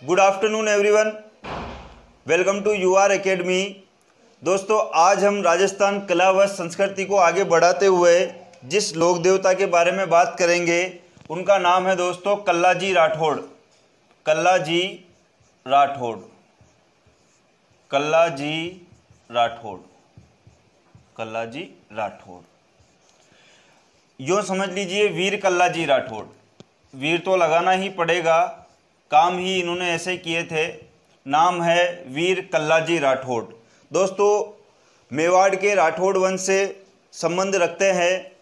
Good afternoon everyone, welcome to your academy. दोस्तों, आज हम राजस्थान कला व संस्कृति को आगे बढ़ाते हुए जिस लोक देवता के बारे में बात करेंगे उनका नाम है दोस्तों कल्लाजी राठौड़। कल्लाजी राठौड़, कल्लाजी राठौड़, कल्लाजी राठौड़। यूँ समझ लीजिए वीर कल्लाजी राठौड़। वीर तो लगाना ही पड़ेगा, काम ही इन्होंने ऐसे किए थे। नाम है वीर कल्लाजी राठौड़। दोस्तों, मेवाड़ के राठौड़ वंश से संबंध रखते हैं।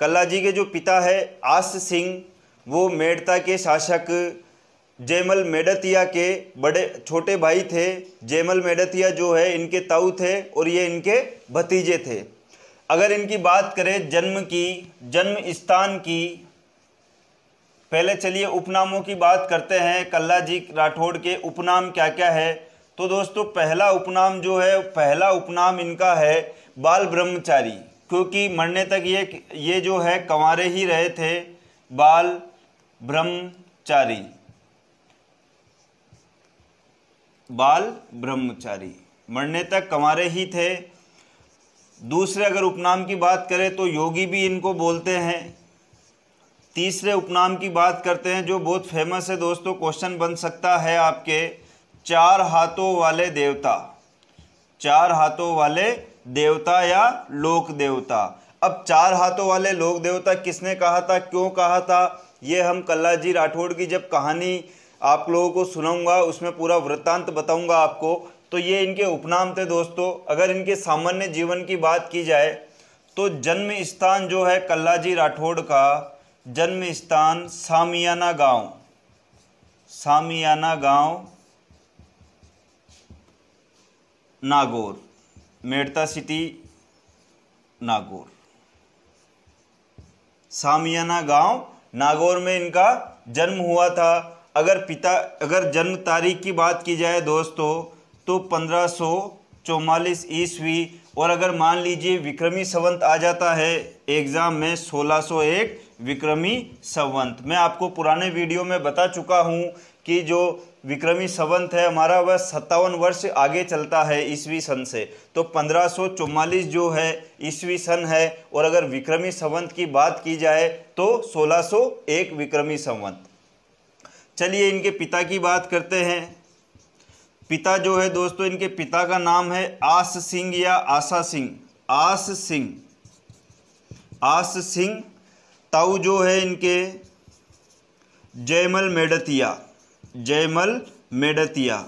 कल्लाजी के जो पिता है आस सिंह, वो मेड़ता के शासक जयमल मेड़तिया के बड़े छोटे भाई थे। जयमल मेड़तिया जो है इनके ताऊ थे और ये इनके भतीजे थे। अगर इनकी बात करें जन्म की, जन्म स्थान की, पहले चलिए उपनामों की बात करते हैं। कल्लाजी राठौड़ के उपनाम क्या क्या है। तो दोस्तों, पहला उपनाम जो है, पहला उपनाम इनका है बाल ब्रह्मचारी, क्योंकि मरने तक ये जो है कंवारे ही रहे थे। बाल ब्रह्मचारी, बाल ब्रह्मचारी, मरने तक कंवारे ही थे। दूसरे अगर उपनाम की बात करें तो योगी भी इनको बोलते हैं। तीसरे उपनाम की बात करते हैं जो बहुत फेमस है दोस्तों, क्वेश्चन बन सकता है आपके, चार हाथों वाले देवता। चार हाथों वाले देवता या लोक देवता। अब चार हाथों वाले लोक देवता किसने कहा था, क्यों कहा था, ये हम कल्लाजी राठौड़ की जब कहानी आप लोगों को सुनाऊंगा उसमें पूरा वृत्तांत बताऊंगा आपको। तो ये इनके उपनाम थे दोस्तों। अगर इनके सामान्य जीवन की बात की जाए तो जन्म स्थान जो है कल्लाजी राठौड़ का, जन्म स्थान सामियाना गांव, सामियाना गांव, नागौर, मेड़ता सिटी, नागौर। सामियाना गांव नागौर में इनका जन्म हुआ था। अगर जन्म तारीख की बात की जाए दोस्तों तो 1544 ईस्वी, और अगर मान लीजिए विक्रमी संवत आ जाता है एग्जाम में 1601 विक्रमी संवत। मैं आपको पुराने वीडियो में बता चुका हूं कि जो विक्रमी संवत है हमारा वह 57 वर्ष आगे चलता है ईस्वी सन से। तो 1544 जो है ईस्वी सन है, और अगर विक्रमी संवत की बात की जाए तो 1601 विक्रमी संवत। चलिए इनके पिता की बात करते हैं। पिता जो है दोस्तों, इनके पिता का नाम है आस सिंह या आशा सिंह, आस सिंह, आस सिंह। ताऊ जो है इनके जयमल मेड़तिया, जयमल मेड़तिया।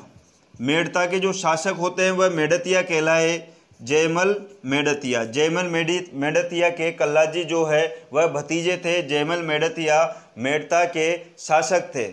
मेड़ता के जो शासक होते हैं वह मेड़तिया कहलाए, जयमल मेड़तिया। जयमल मेड़तिया के कल्लाजी जो है वह भतीजे थे। जयमल मेड़तिया मेड़ता के शासक थे।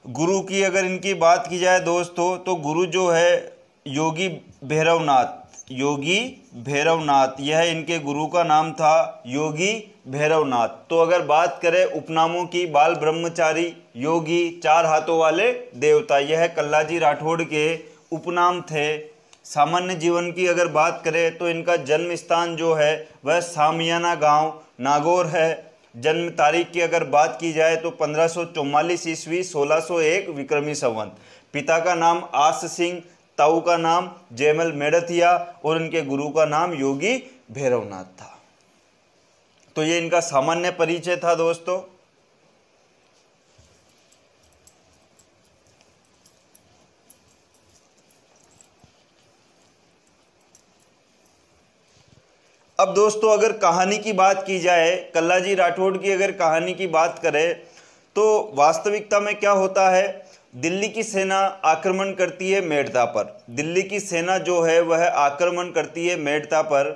गुरु की अगर इनकी बात की जाए दोस्तों तो गुरु जो है योगी भैरवनाथ, योगी भैरवनाथ, यह इनके गुरु का नाम था, योगी भैरवनाथ। तो अगर बात करें उपनामों की, बाल ब्रह्मचारी, योगी, चार हाथों वाले देवता, यह कल्लाजी राठौड़ के उपनाम थे। सामान्य जीवन की अगर बात करें तो इनका जन्म स्थान जो है वह सामियाना गांव, नागौर है। जन्म तारीख की अगर बात की जाए तो 1544 ईस्वी, 1601 विक्रमी संवत। पिता का नाम आस सिंह, ताऊ का नाम जयमल मेड़तिया और इनके गुरु का नाम योगी भैरवनाथ था। तो ये इनका सामान्य परिचय था दोस्तों। अब दोस्तों, अगर कहानी की बात की जाए, कल्लाजी राठौड़ की अगर कहानी की बात करें तो वास्तविकता में क्या होता है, दिल्ली की सेना आक्रमण करती है मेड़ता पर। दिल्ली की सेना जो है वह आक्रमण करती है मेड़ता पर।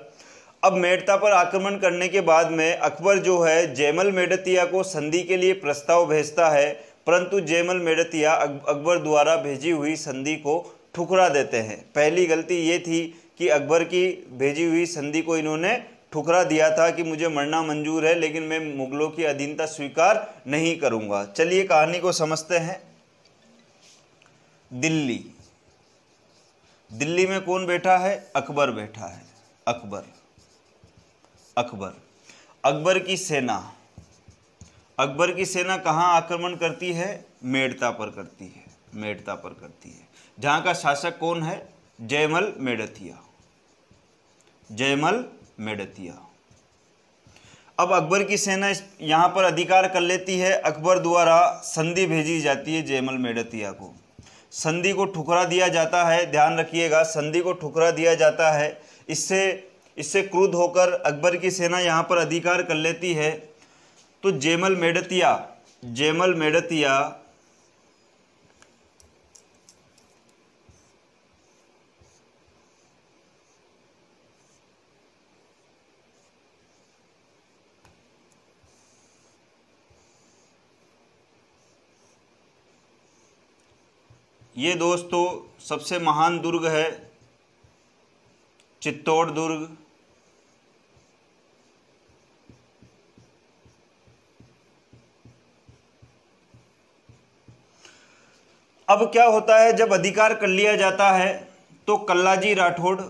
अब मेड़ता पर आक्रमण करने के बाद में अकबर जो है जयमल मेड़तिया को संधि के लिए प्रस्ताव भेजता है, परंतु जयमल मेड़तिया अकबर द्वारा भेजी हुई संधि को ठुकरा देते हैं। पहली गलती ये थी कि अकबर की भेजी हुई संधि को इन्होंने ठुकरा दिया था कि मुझे मरना मंजूर है लेकिन मैं मुगलों की अधीनता स्वीकार नहीं करूंगा। चलिए कहानी को समझते हैं। दिल्ली, दिल्ली में कौन बैठा है, अकबर बैठा है। अकबर, अकबर, अकबर की सेना, अकबर की सेना कहाँ आक्रमण करती है? मेड़ता पर करती है, मेड़ता पर करती है, जहाँ का शासक कौन है? जयमल मेड़तिया, जयमल मेड़तिया। अब अकबर की सेना यहाँ पर अधिकार कर लेती है। अकबर द्वारा संधि भेजी जाती है जयमल मेड़तिया को, संधि को ठुकरा दिया जाता है। ध्यान रखिएगा, संधि को ठुकरा दिया जाता है। इससे क्रुद्ध होकर अकबर की सेना यहाँ पर अधिकार कर लेती है। तो जयमल मेड़तिया ये दोस्तों सबसे महान दुर्ग है चित्तौड़ दुर्ग। अब क्या होता है, जब अधिकार कर लिया जाता है तो कल्लाजी राठौड़,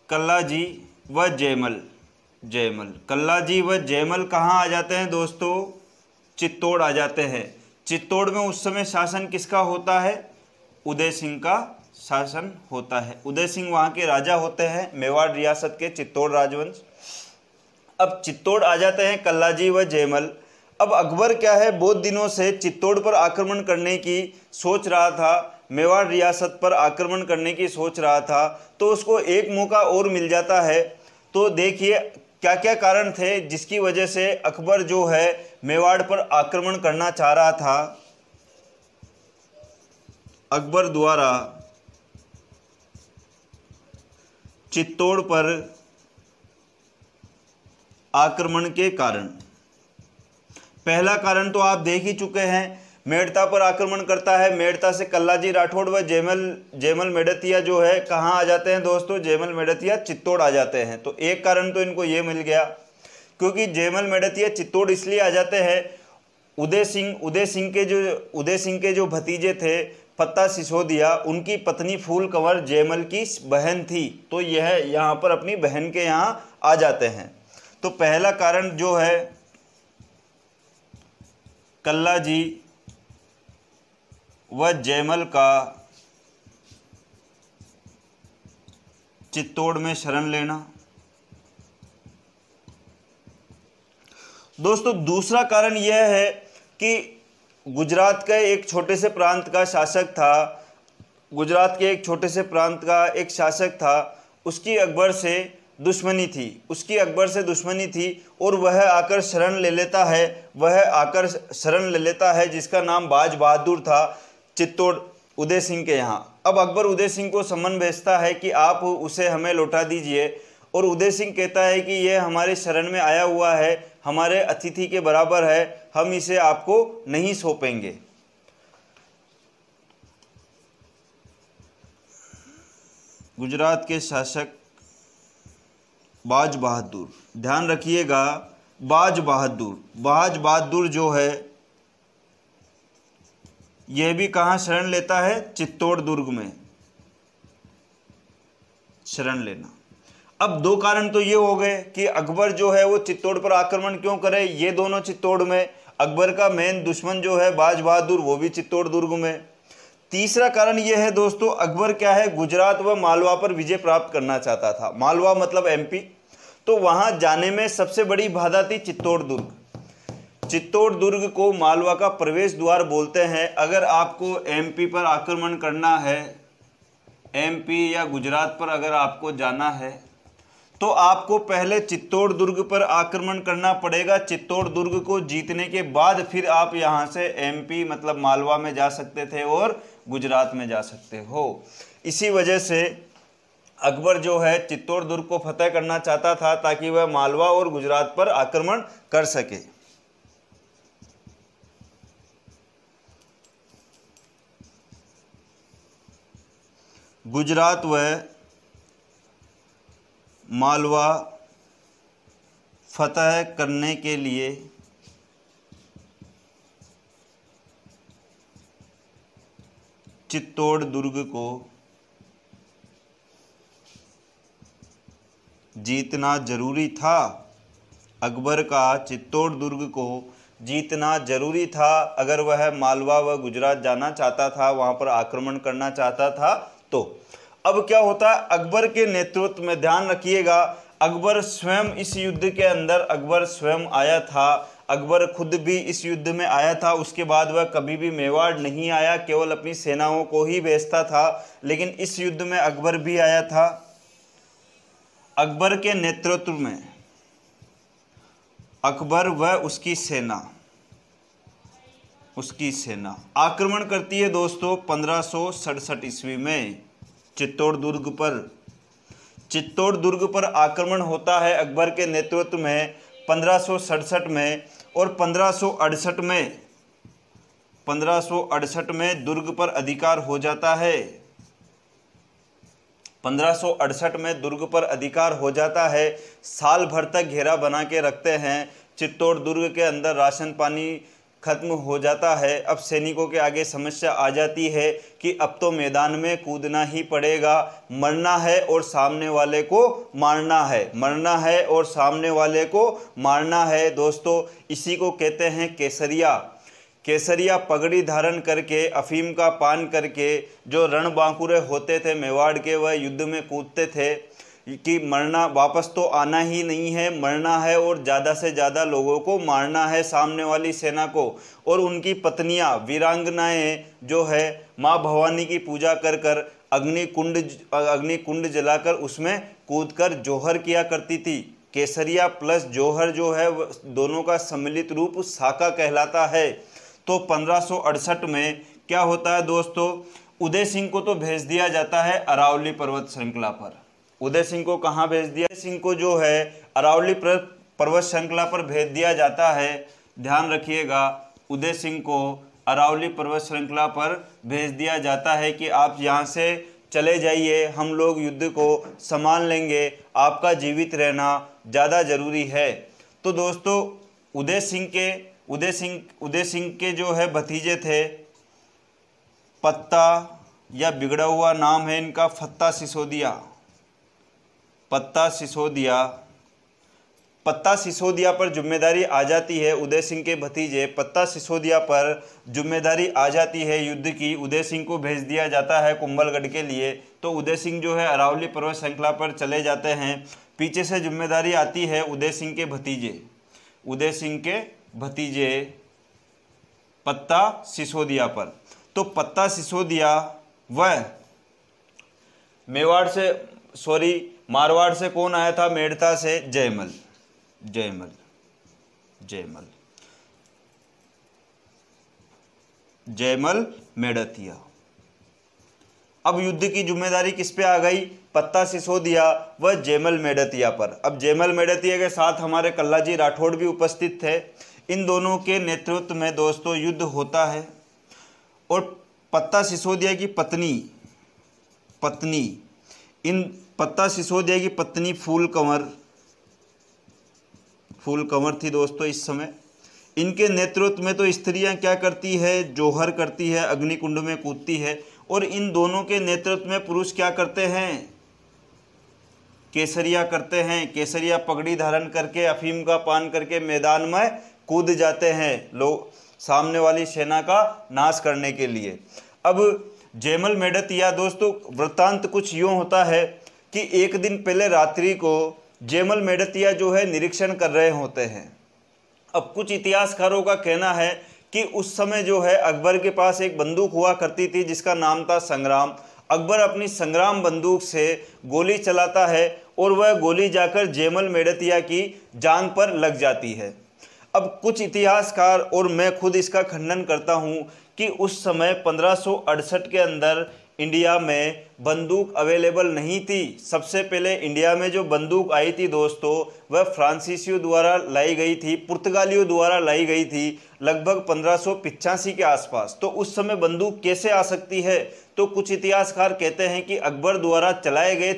कल्लाजी व जयमल, कल्लाजी व जयमल कहाँ आ जाते हैं दोस्तों? चित्तौड़ आ जाते हैं। चित्तौड़ में उस समय शासन किसका होता है? उदय सिंह का शासन होता है। उदय सिंह वहाँ के राजा होते हैं, मेवाड़ रियासत के, चित्तौड़ राजवंश। अब चित्तौड़ आ जाते हैं कल्लाजी व जयमल। अब अकबर क्या है, बहुत दिनों से चित्तौड़ पर आक्रमण करने की सोच रहा था, मेवाड़ रियासत पर आक्रमण करने की सोच रहा था, तो उसको एक मौका और मिल जाता है। तो देखिए क्या क्या कारण थे जिसकी वजह से अकबर जो है मेवाड़ पर आक्रमण करना चाह रहा था। अकबर द्वारा चित्तौड़ पर आक्रमण के कारण, पहला कारण तो आप देख ही चुके हैं, मेड़ता पर आक्रमण करता है। मेड़ता से कल्लाजी राठौड़ व जयमल मेड़तिया जो है कहाँ आ जाते हैं दोस्तों? जयमल मेड़तिया चित्तौड़ आ जाते हैं। तो एक कारण तो इनको ये मिल गया, क्योंकि जयमल मेड़तिया चित्तौड़ इसलिए आ जाते हैं, उदय सिंह के जो भतीजे थे पत्ता सिसोदिया, उनकी पत्नी फूल कंवर जयमल की बहन थी, तो यह यहाँ पर अपनी बहन के यहाँ आ जाते हैं। तो पहला कारण जो है कल्लाजी व जयमल का चित्तौड़ में शरण लेना। दोस्तों दूसरा कारण यह है कि गुजरात के एक छोटे से प्रांत का शासक था, गुजरात के एक छोटे से प्रांत का एक शासक था, उसकी अकबर से दुश्मनी थी और वह आकर शरण ले लेता है, जिसका नाम बाज बहादुर था, चित्तौड़ उदय सिंह के यहाँ। अब अकबर उदय सिंह को सम्मन भेजता है कि आप उसे हमें लौटा दीजिए, और उदय सिंह कहता है कि यह हमारे शरण में आया हुआ है, हमारे अतिथि के बराबर है, हम इसे आपको नहीं सौंपेंगे। गुजरात के शासक बाज बहादुर, ध्यान रखिएगा, बाज बहादुर जो है यह भी कहाँ शरण लेता है? चित्तौड़ दुर्ग में शरण लेना। अब दो कारण तो ये हो गए कि अकबर जो है वो चित्तौड़ पर आक्रमण क्यों करे, ये दोनों चित्तौड़ में, अकबर का मेन दुश्मन जो है बाज बहादुर वो भी चित्तौड़ दुर्ग में। तीसरा कारण ये है दोस्तों, अकबर क्या है, गुजरात व मालवा पर विजय प्राप्त करना चाहता था। मालवा मतलब एमपी, तो वहां जाने में सबसे बड़ी बाधा थी चित्तौड़ दुर्ग। चित्तौड़ दुर्ग को मालवा का प्रवेश द्वार बोलते हैं। अगर आपको एमपी पर आक्रमण करना है, एमपी या गुजरात पर अगर आपको जाना है, तो आपको पहले चित्तौड़ दुर्ग पर आक्रमण करना पड़ेगा। चित्तौड़ दुर्ग को जीतने के बाद फिर आप यहाँ से एमपी मतलब मालवा में जा सकते थे और गुजरात में जा सकते हो। इसी वजह से अकबर जो है चित्तौड़ दुर्ग को फतेह करना चाहता था ताकि वह मालवा और गुजरात पर आक्रमण कर सके। गुजरात व मालवा फतह करने के लिए चित्तौड़ दुर्ग को जीतना जरूरी था। अकबर का चित्तौड़ दुर्ग को जीतना जरूरी था अगर वह मालवा व गुजरात जाना चाहता था, वहाँ पर आक्रमण करना चाहता था। तो अब क्या होता है, अकबर के नेतृत्व में, ध्यान रखिएगा, अकबर स्वयं इस युद्ध के अंदर अकबर स्वयं आया था, अकबर खुद भी इस युद्ध में आया था। उसके बाद वह कभी भी मेवाड़ नहीं आया, केवल अपनी सेनाओं को ही भेजता था, लेकिन इस युद्ध में अकबर भी आया था। अकबर के नेतृत्व में अकबर व उसकी सेना आक्रमण करती है दोस्तों 1567 ईस्वी में चित्तौड़ दुर्ग पर आक्रमण होता है अकबर के नेतृत्व में 1567 में, और 1568 में दुर्ग पर अधिकार हो जाता है। 1568 में दुर्ग पर अधिकार हो जाता है। साल भर तक घेरा बना के रखते हैं। चित्तौड़ दुर्ग के अंदर राशन पानी खत्म हो जाता है। अब सैनिकों के आगे समस्या आ जाती है कि अब तो मैदान में कूदना ही पड़ेगा, मरना है और सामने वाले को मारना है, मरना है और सामने वाले को मारना है। दोस्तों इसी को कहते हैं केसरिया पगड़ी धारण करके, अफीम का पान करके जो रणबांकुरे होते थे मेवाड़ के, वह युद्ध में कूदते थे कि मरना, वापस तो आना ही नहीं है, मरना है और ज़्यादा से ज़्यादा लोगों को मारना है सामने वाली सेना को। और उनकी पत्नियां वीरांगनाएं जो है माँ भवानी की पूजा कर कर अग्निकुंड जलाकर उसमें कूदकर जौहर किया करती थी। केसरिया प्लस जौहर जो है दोनों का सम्मिलित रूप साका कहलाता है। तो 1568 में क्या होता है दोस्तों, उदय सिंह को तो भेज दिया जाता है अरावली पर्वत श्रृंखला पर। उदय सिंह को कहाँ भेज दिया, उदय सिंह को जो है अरावली पर्वत श्रृंखला पर भेज दिया जाता है। ध्यान रखिएगा, उदय सिंह को अरावली पर्वत श्रृंखला पर भेज दिया जाता है कि आप यहाँ से चले जाइए, हम लोग युद्ध को संभाल लेंगे, आपका जीवित रहना ज़्यादा जरूरी है। तो दोस्तों उदय सिंह के जो है भतीजे थे, पत्ता या बिगड़ा हुआ नाम है इनका पत्ता सिसोदिया पर जिम्मेदारी आ जाती है। उदय सिंह के भतीजे पत्ता सिसोदिया पर जिम्मेदारी आ जाती है युद्ध की। उदय सिंह को भेज दिया जाता है कुंभलगढ़ के लिए। तो उदय सिंह जो है अरावली पर्वत श्रृंखला पर चले जाते हैं। पीछे से जिम्मेदारी आती है उदय सिंह के भतीजे पत्ता सिसोदिया पर। तो पत्ता सिसोदिया वह मारवाड़ से कौन आया था, मेड़ता से जयमल मेड़तिया। अब युद्ध की जिम्मेदारी किस पे आ गई, पत्ता सिसोदिया व जयमल मेड़तिया पर। अब जयमल मेड़तिया के साथ हमारे कल्लाजी राठौड़ भी उपस्थित थे। इन दोनों के नेतृत्व में दोस्तों युद्ध होता है। और पत्ता सिसोदिया की पत्ता सिसोदिया की पत्नी फूल कंवर थी दोस्तों इस समय। इनके नेतृत्व में तो स्त्रियां क्या करती है, जौहर करती है, अग्निकुंड में कूदती है। और इन दोनों के नेतृत्व में पुरुष क्या करते हैं, केसरिया करते हैं। केसरिया पगड़ी धारण करके, अफीम का पान करके मैदान में कूद जाते हैं लोग सामने वाली सेना का नाश करने के लिए। अब जयमल मेड़तिया दोस्तों, वृत्तांत कुछ यूँ होता है कि एक दिन पहले रात्रि को जयमल मेड़तिया जो है निरीक्षण कर रहे होते हैं। अब कुछ इतिहासकारों का कहना है कि उस समय जो है अकबर के पास एक बंदूक हुआ करती थी जिसका नाम था संग्राम। अकबर अपनी संग्राम बंदूक से गोली चलाता है और वह गोली जाकर जयमल मेड़तिया की जांघ पर लग जाती है। अब कुछ इतिहासकार और मैं खुद इसका खंडन करता हूँ कि उस समय 1568 के अंदर इंडिया में बंदूक अवेलेबल नहीं थी। सबसे पहले इंडिया में जो बंदूक आई थी दोस्तों वह फ्रांसीसियों द्वारा लाई गई थी, पुर्तगालियों द्वारा लाई गई थी लगभग 1585 के आसपास। तो उस समय बंदूक कैसे आ सकती है, तो कुछ इतिहासकार कहते हैं कि अकबर द्वारा चलाए गए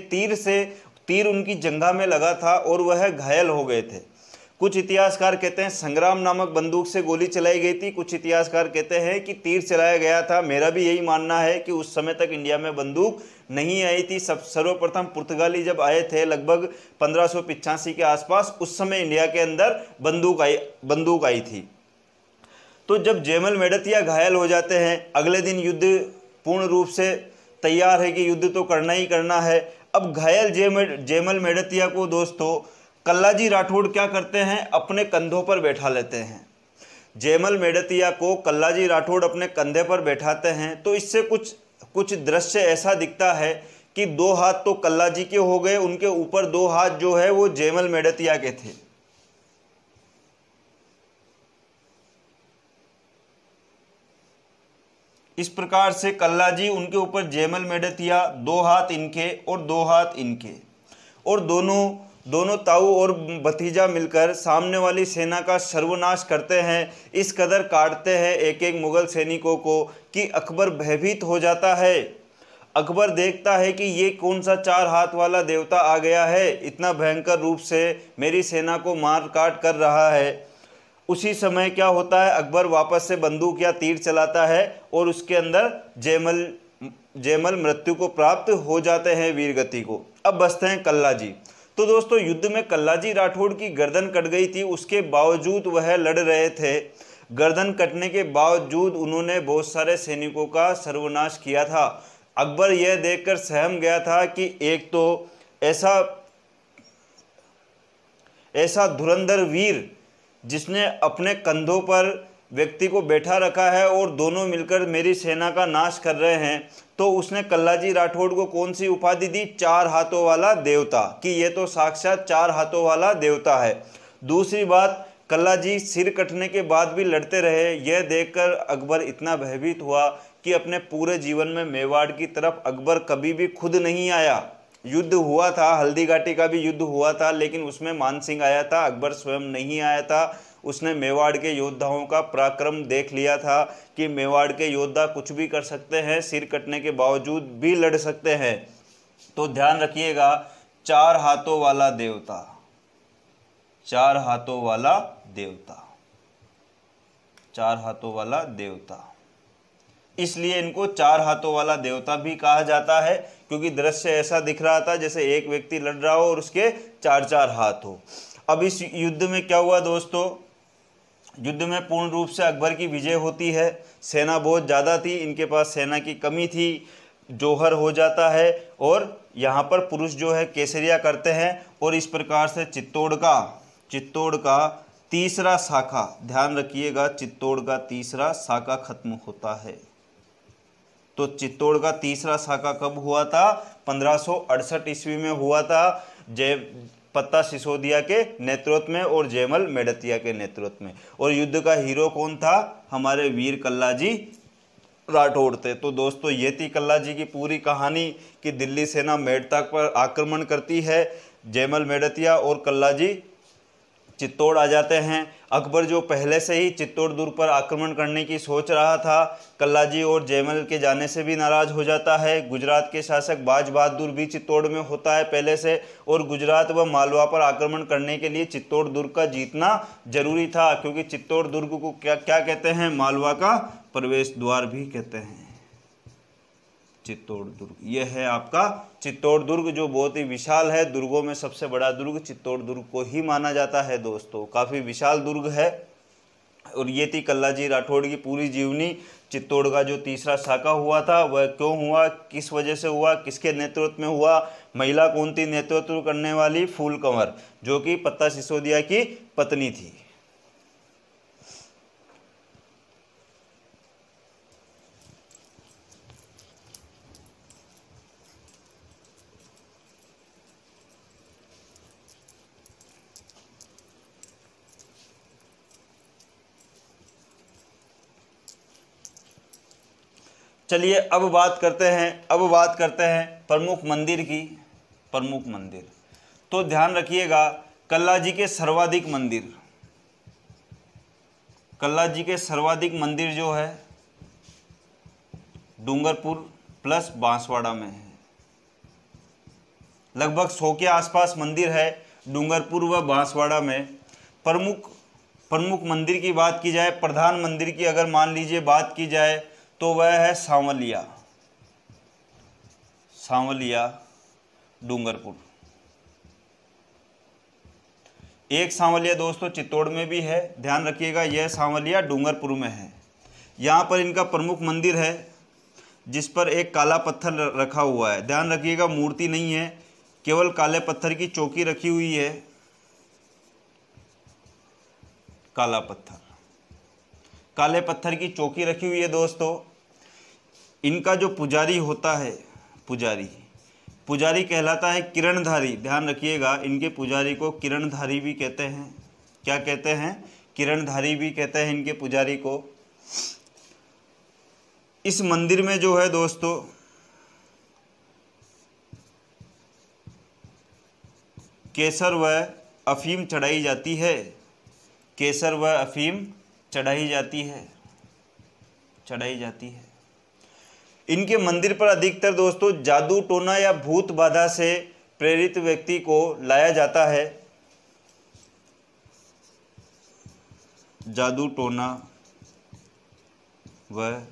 तीर उनकी जंघा में लगा था और वह घायल हो गए थे। कुछ इतिहासकार कहते हैं संग्राम नामक बंदूक से गोली चलाई गई थी, कुछ इतिहासकार कहते हैं कि तीर चलाया गया था। मेरा भी यही मानना है कि उस समय तक इंडिया में बंदूक नहीं आई थी। सर्वप्रथम पुर्तगाली जब आए थे लगभग 1585 के आसपास, उस समय इंडिया के अंदर बंदूक आई थी। तो जब जयमल मेड़तिया घायल हो जाते हैं, अगले दिन युद्ध पूर्ण रूप से तैयार है कि युद्ध तो करना ही करना है। अब घायल जयमल मेड़तिया को दोस्तों कल्लाजी राठौड़ क्या करते हैं, अपने कंधों पर बैठा लेते हैं। जयमल मेड़तिया को कल्लाजी राठौड़ अपने कंधे पर बैठाते हैं, तो इससे कुछ दृश्य ऐसा दिखता है कि 2 हाथ तो कल्लाजी के हो गए, उनके ऊपर 2 हाथ जो है वो जयमल मेड़तिया के थे। इस प्रकार से कल्लाजी, उनके ऊपर जयमल मेड़तिया, 2 हाथ इनके और 2 हाथ इनके, और दोनों ताऊ और भतीजा मिलकर सामने वाली सेना का सर्वनाश करते हैं। इस कदर काटते हैं एक एक मुगल सैनिकों को कि अकबर भयभीत हो जाता है। अकबर देखता है कि ये कौन सा 4 हाथ वाला देवता आ गया है, इतना भयंकर रूप से मेरी सेना को मार काट कर रहा है। उसी समय क्या होता है, अकबर वापस से बंदूक या तीर चलाता है और उसके अंदर जयमल मृत्यु को प्राप्त हो जाते हैं, वीरगति को। अब बसते हैं कल्लाजी। तो दोस्तों युद्ध में कल्लाजी राठौड़ की गर्दन कट गई थी, उसके बावजूद वह लड़ रहे थे। गर्दन कटने के बावजूद उन्होंने बहुत सारे सैनिकों का सर्वनाश किया था। अकबर यह देखकर सहम गया था कि एक तो ऐसा धुरंधर वीर जिसने अपने कंधों पर व्यक्ति को बैठा रखा है और दोनों मिलकर मेरी सेना का नाश कर रहे हैं, तो उसने कल्लाजी राठौड़ को कौन सी उपाधि दी, 4 हाथों वाला देवता, कि ये तो साक्षात 4 हाथों वाला देवता है। दूसरी बात, कल्लाजी सिर कटने के बाद भी लड़ते रहे। यह देखकर अकबर इतना भयभीत हुआ कि अपने पूरे जीवन में मेवाड़ की तरफ अकबर कभी भी खुद नहीं आया। युद्ध हुआ था, हल्दी घाटी का भी युद्ध हुआ था, लेकिन उसमें मानसिंह आया था, अकबर स्वयं नहीं आया था। उसने मेवाड़ के योद्धाओं का पराक्रम देख लिया था कि मेवाड़ के योद्धा कुछ भी कर सकते हैं, सिर कटने के बावजूद भी लड़ सकते हैं। तो ध्यान रखिएगा, 4 हाथों वाला देवता, 4 हाथों वाला देवता, 4 हाथों वाला देवता, इसलिए इनको 4 हाथों वाला देवता भी कहा जाता है, क्योंकि दृश्य ऐसा दिख रहा था जैसे एक व्यक्ति लड़ रहा हो और उसके 4 हाथ हो। अब इस युद्ध में क्या हुआ दोस्तों, युद्ध में पूर्ण रूप से अकबर की विजय होती है। सेना बहुत ज़्यादा थी, इनके पास सेना की कमी थी, जौहर हो जाता है और यहाँ पर पुरुष जो है केसरिया करते हैं, और इस प्रकार से चित्तौड़ का तीसरा शाखा, ध्यान रखिएगा, चित्तौड़ का तीसरा शाखा खत्म होता है। तो चित्तौड़ का तीसरा शाखा कब हुआ था, 1568 ईस्वी में हुआ था, पत्ता सिसोदिया के नेतृत्व में और जयमल मेड़तिया के नेतृत्व में। और युद्ध का हीरो कौन था, हमारे वीर कल्लाजी राठौड़ थे। तो दोस्तों ये थी कल्लाजी की पूरी कहानी कि दिल्ली सेना मेड़ता पर आक्रमण करती है, जयमल मेड़तिया और कल्लाजी चित्तौड़ आ जाते हैं। अकबर जो पहले से ही चित्तौड़ दुर्ग पर आक्रमण करने की सोच रहा था, कल्लाजी और जयमल के जाने से भी नाराज हो जाता है। गुजरात के शासक बाज बहादुर भी चित्तौड़ में होता है पहले से, और गुजरात व मालवा पर आक्रमण करने के लिए चित्तौड़ दुर्ग का जीतना जरूरी था, क्योंकि चित्तौड़ दुर्ग को क्या कहते हैं, मालवा का प्रवेश द्वार भी कहते हैं। चित्तौड़ दुर्ग, यह है आपका चित्तौड़ दुर्ग, जो बहुत ही विशाल है। दुर्गों में सबसे बड़ा दुर्ग चित्तौड़ दुर्ग को ही माना जाता है दोस्तों, काफ़ी विशाल दुर्ग है। और ये थी कल्लाजी राठौड़ की पूरी जीवनी। चित्तौड़ का जो तीसरा शाखा हुआ था वह क्यों हुआ, किस वजह से हुआ, किसके नेतृत्व में हुआ, महिला कौन थी नेतृत्व करने वाली, फूल कंवर, जो कि पत्ता सिसोदिया की पत्नी थी। चलिए अब बात करते हैं प्रमुख मंदिर की। प्रमुख मंदिर, तो ध्यान रखिएगा, कल्लाजी के सर्वाधिक मंदिर जो है डूंगरपुर प्लस बांसवाड़ा में है। लगभग 100 के आसपास मंदिर है डूंगरपुर व बांसवाड़ा में। प्रमुख मंदिर की बात की जाए, प्रधान मंदिर की अगर मान लीजिए बात की जाए, तो वह है सांवलिया डूंगरपुर। एक सांवलिया दोस्तों चित्तौड़ में भी है, ध्यान रखिएगा, यह सांवलिया डूंगरपुर में है। यहाँ पर इनका प्रमुख मंदिर है जिस पर एक काला पत्थर रखा हुआ है, ध्यान रखिएगा मूर्ति नहीं है, केवल काले पत्थर की चौकी रखी हुई है, काला पत्थर, काले पत्थर की चौकी रखी हुई है दोस्तों। इनका जो पुजारी होता है, पुजारी कहलाता है किरणधारी, ध्यान रखिएगा, इनके पुजारी को किरणधारी भी कहते हैं। क्या कहते हैं? किरणधारी भी कहते हैं इनके पुजारी को। इस मंदिर में जो है दोस्तों केसर व अफीम चढ़ाई जाती है, केसर व अफीम चढ़ाई जाती है। इनके मंदिर पर अधिकतर दोस्तों जादू टोना या भूत बाधा से प्रेरित व्यक्ति को लाया जाता है। जादू टोना व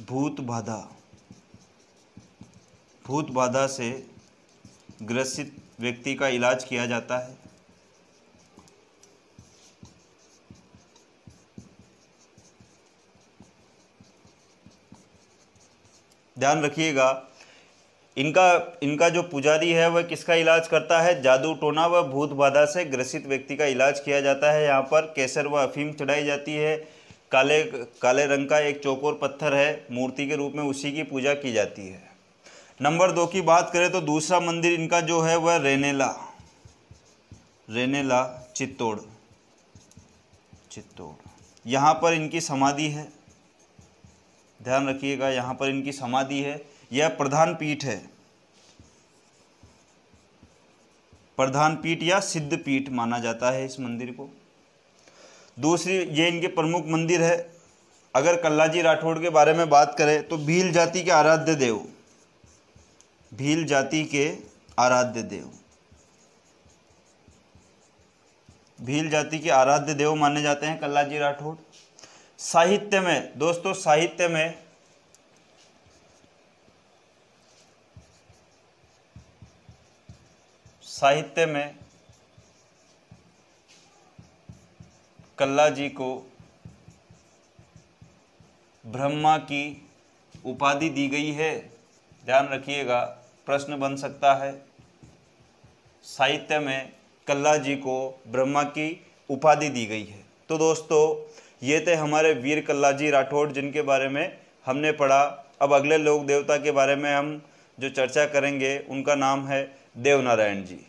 भूत बाधा से ग्रसित व्यक्ति का इलाज किया जाता है। ध्यान रखिएगा, इनका जो पुजारी है वह किसका इलाज करता है? जादू टोना व भूत बाधा से ग्रसित व्यक्ति का इलाज किया जाता है। यहाँ पर केसर व अफीम चढ़ाई जाती है, काले रंग का एक चौकोर पत्थर है, मूर्ति के रूप में उसी की पूजा की जाती है। नंबर 2 की बात करें तो दूसरा मंदिर इनका जो है वह रेनेला चित्तौड़, यहाँ पर इनकी समाधि है, ध्यान रखिएगा, यहाँ पर इनकी समाधि है। यह प्रधान पीठ है, प्रधान पीठ या सिद्ध पीठ माना जाता है इस मंदिर को। दूसरी ये इनके प्रमुख मंदिर है। अगर कल्लाजी राठौड़ के बारे में बात करें तो भील जाति के आराध्य देव माने जाते हैं कल्लाजी राठौड़। साहित्य में दोस्तों, साहित्य में कल्लाजी को ब्रह्मा की उपाधि दी गई है, ध्यान रखिएगा, प्रश्न बन सकता है। साहित्य में कल्लाजी को ब्रह्मा की उपाधि दी गई है। तो दोस्तों ये थे हमारे वीर कल्लाजी राठौड़ जिनके बारे में हमने पढ़ा। अब अगले लोक देवता के बारे में हम जो चर्चा करेंगे उनका नाम है देवनारायण जी।